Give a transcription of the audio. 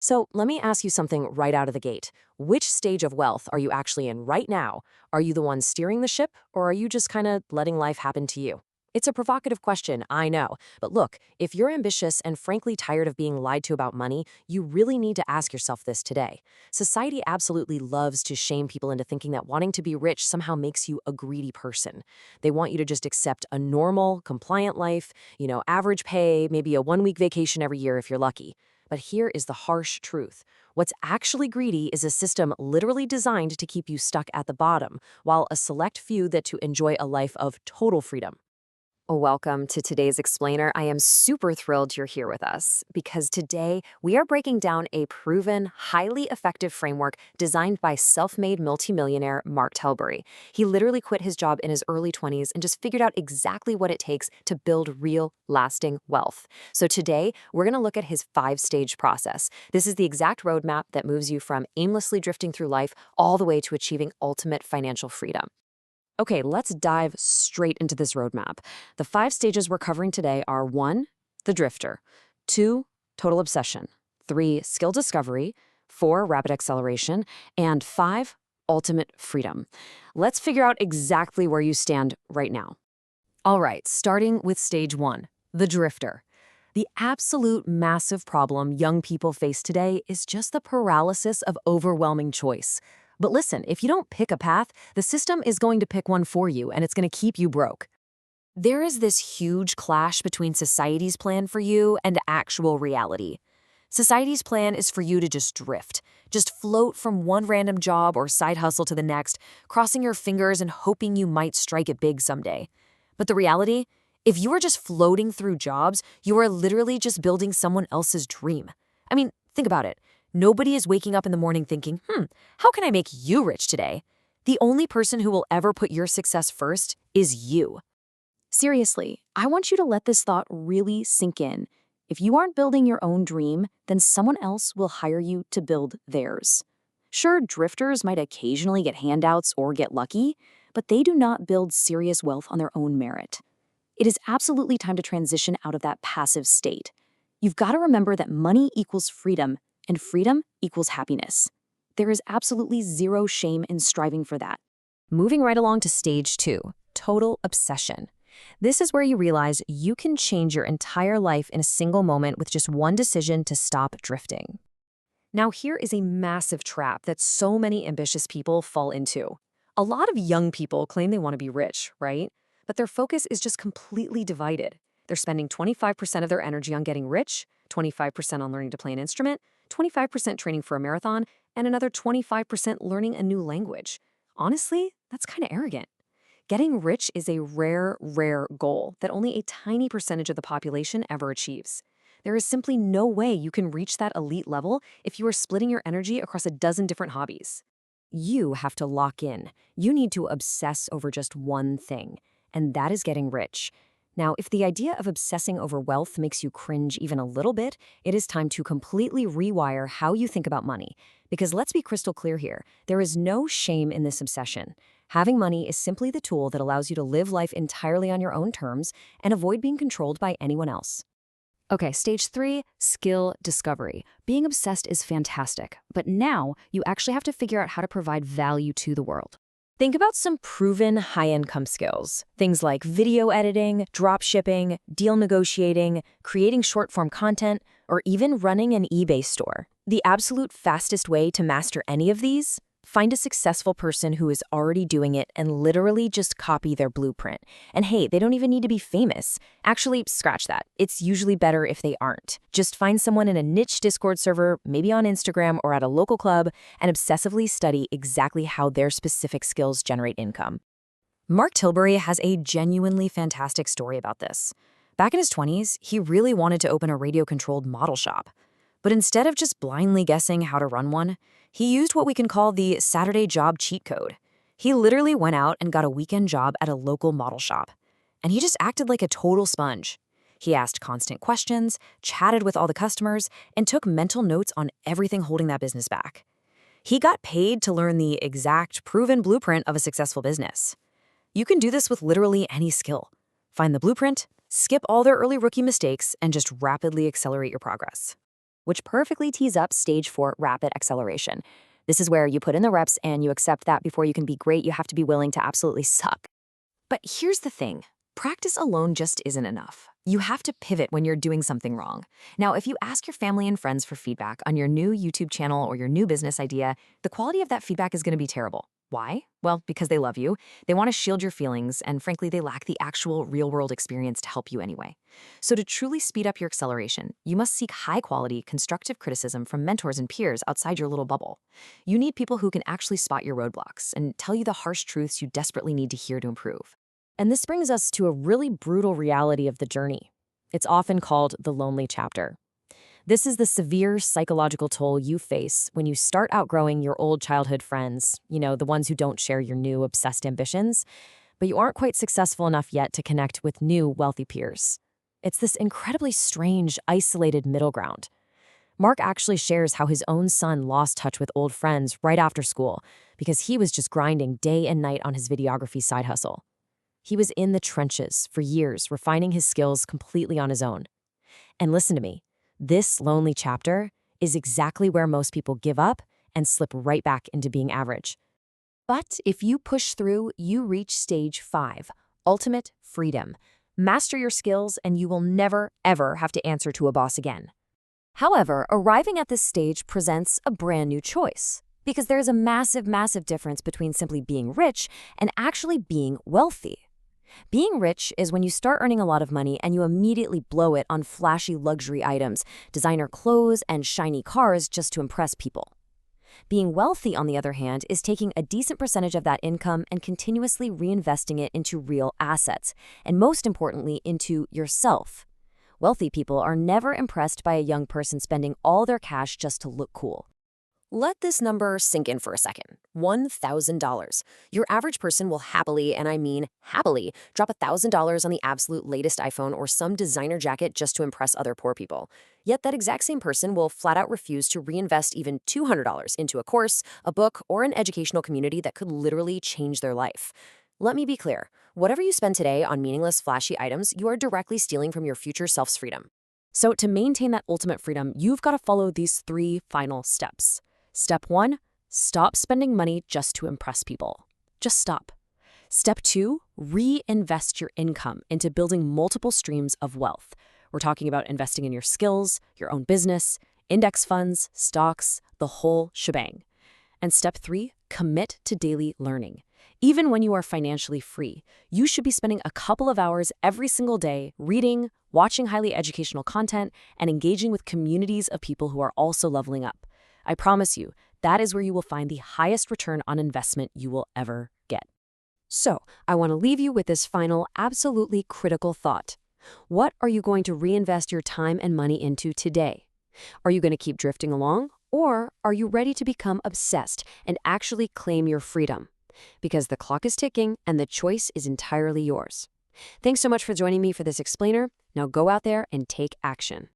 So let me ask you something right out of the gate. Which stage of wealth are you actually in right now? Are you the one steering the ship, or are you just kind of letting life happen to you? It's a provocative question, I know. But look, if you're ambitious and frankly tired of being lied to about money, you really need to ask yourself this today. Society absolutely loves to shame people into thinking that wanting to be rich somehow makes you a greedy person. They want you to just accept a normal, compliant life, average pay, maybe a 1 week vacation every year if you're lucky. But here is the harsh truth. What's actually greedy is a system literally designed to keep you stuck at the bottom, while a select few that to enjoy a life of total freedom. Welcome to today's Explainer. I am super thrilled you're here with us because today we are breaking down a proven, highly effective framework designed by self-made multimillionaire Mark Telbury. He literally quit his job in his early 20s and just figured out exactly what it takes to build real, lasting wealth. So today we're going to look at his 5-stage process. This is the exact roadmap that moves you from aimlessly drifting through life all the way to achieving ultimate financial freedom. Okay, let's dive straight into this roadmap. The 5 stages we're covering today are 1, the drifter, 2, total obsession, 3, skill discovery, 4, rapid acceleration, and 5, ultimate freedom. Let's figure out exactly where you stand right now. All right, starting with stage 1, the drifter. The absolute massive problem young people face today is just the paralysis of overwhelming choice. But listen, if you don't pick a path, the system is going to pick one for you, and it's going to keep you broke. There is this huge clash between society's plan for you and actual reality. Society's plan is for you to just drift, just float from one random job or side hustle to the next, crossing your fingers and hoping you might strike it big someday. But the reality? If you are just floating through jobs, you are literally just building someone else's dream. I mean, think about it. Nobody is waking up in the morning thinking, how can I make you rich today? The only person who will ever put your success first is you. Seriously, I want you to let this thought really sink in. If you aren't building your own dream, then someone else will hire you to build theirs. Sure, drifters might occasionally get handouts or get lucky, but they do not build serious wealth on their own merit. It is absolutely time to transition out of that passive state. You've got to remember that money equals freedom, and freedom equals happiness. There is absolutely zero shame in striving for that. Moving right along to stage 2, total obsession. This is where you realize you can change your entire life in a single moment with just one decision to stop drifting. Now, here is a massive trap that so many ambitious people fall into. A lot of young people claim they want to be rich, right? But their focus is just completely divided. They're spending 25% of their energy on getting rich, 25% on learning to play an instrument, 25% training for a marathon, and another 25% learning a new language. Honestly, that's kind of arrogant. Getting rich is a rare, rare goal that only a tiny percentage of the population ever achieves. There is simply no way you can reach that elite level if you are splitting your energy across a dozen different hobbies. You have to lock in. You need to obsess over just one thing, and that is getting rich. Now, if the idea of obsessing over wealth makes you cringe even a little bit, it is time to completely rewire how you think about money. Because let's be crystal clear here, there is no shame in this obsession. Having money is simply the tool that allows you to live life entirely on your own terms and avoid being controlled by anyone else. Okay, stage 3, skill discovery. Being obsessed is fantastic, but now you actually have to figure out how to provide value to the world. Think about some proven high-income skills. Things like video editing, drop shipping, deal negotiating, creating short-form content, or even running an eBay store. The absolute fastest way to master any of these? Find a successful person who is already doing it and literally just copy their blueprint. And hey, they don't even need to be famous. Actually, scratch that. It's usually better if they aren't. Just find someone in a niche Discord server, maybe on Instagram or at a local club, and obsessively study exactly how their specific skills generate income. Mark Tilbury has a genuinely fantastic story about this. Back in his 20s, he really wanted to open a radio-controlled model shop. But instead of just blindly guessing how to run one, he used what we can call the Saturday job cheat code. He literally went out and got a weekend job at a local model shop. And he just acted like a total sponge. He asked constant questions, chatted with all the customers, and took mental notes on everything holding that business back. He got paid to learn the exact proven blueprint of a successful business. You can do this with literally any skill. Find the blueprint, skip all their early rookie mistakes, and just rapidly accelerate your progress. which perfectly tees up stage 4 rapid acceleration. This is where you put in the reps and you accept that before you can be great, you have to be willing to absolutely suck. But here's the thing. Practice alone just isn't enough. You have to pivot when you're doing something wrong. Now, if you ask your family and friends for feedback on your new YouTube channel or your new business idea, the quality of that feedback is going to be terrible. Why? Well, because they love you, they want to shield your feelings, and frankly, they lack the actual real-world experience to help you anyway. So to truly speed up your acceleration, you must seek high-quality, constructive criticism from mentors and peers outside your little bubble. You need people who can actually spot your roadblocks and tell you the harsh truths you desperately need to hear to improve. And this brings us to a really brutal reality of the journey. It's often called the lonely chapter. This is the severe psychological toll you face when you start outgrowing your old childhood friends, the ones who don't share your new obsessed ambitions, but you aren't quite successful enough yet to connect with new wealthy peers. It's this incredibly strange, isolated middle ground. Mark actually shares how his own son lost touch with old friends right after school because he was just grinding day and night on his videography side hustle. He was in the trenches for years, refining his skills completely on his own. And listen to me, this lonely chapter is exactly where most people give up and slip right back into being average. But if you push through, you reach stage 5, ultimate freedom. Master your skills and you will never, ever have to answer to a boss again. However, arriving at this stage presents a brand new choice, because there is a massive, massive difference between simply being rich and actually being wealthy. Being rich is when you start earning a lot of money and you immediately blow it on flashy luxury items, designer clothes, and shiny cars just to impress people. Being wealthy, on the other hand, is taking a decent percentage of that income and continuously reinvesting it into real assets, and most importantly, into yourself. Wealthy people are never impressed by a young person spending all their cash just to look cool. Let this number sink in for a second. $1,000. Your average person will happily, and I mean happily, drop $1,000 on the absolute latest iPhone or some designer jacket just to impress other poor people. Yet that exact same person will flat out refuse to reinvest even $200 into a course, a book, or an educational community that could literally change their life. Let me be clear. Whatever you spend today on meaningless, flashy items, you are directly stealing from your future self's freedom. So to maintain that ultimate freedom, you've got to follow these 3 final steps. Step 1, stop spending money just to impress people. Just stop. Step 2, reinvest your income into building multiple streams of wealth. We're talking about investing in your skills, your own business, index funds, stocks, the whole shebang. And step 3, commit to daily learning. Even when you are financially free, you should be spending a couple of hours every single day reading, watching highly educational content, and engaging with communities of people who are also leveling up. I promise you, that is where you will find the highest return on investment you will ever get. So, I want to leave you with this final, absolutely critical thought. What are you going to reinvest your time and money into today? Are you going to keep drifting along, or are you ready to become obsessed and actually claim your freedom? Because the clock is ticking and the choice is entirely yours. Thanks so much for joining me for this explainer. Now go out there and take action.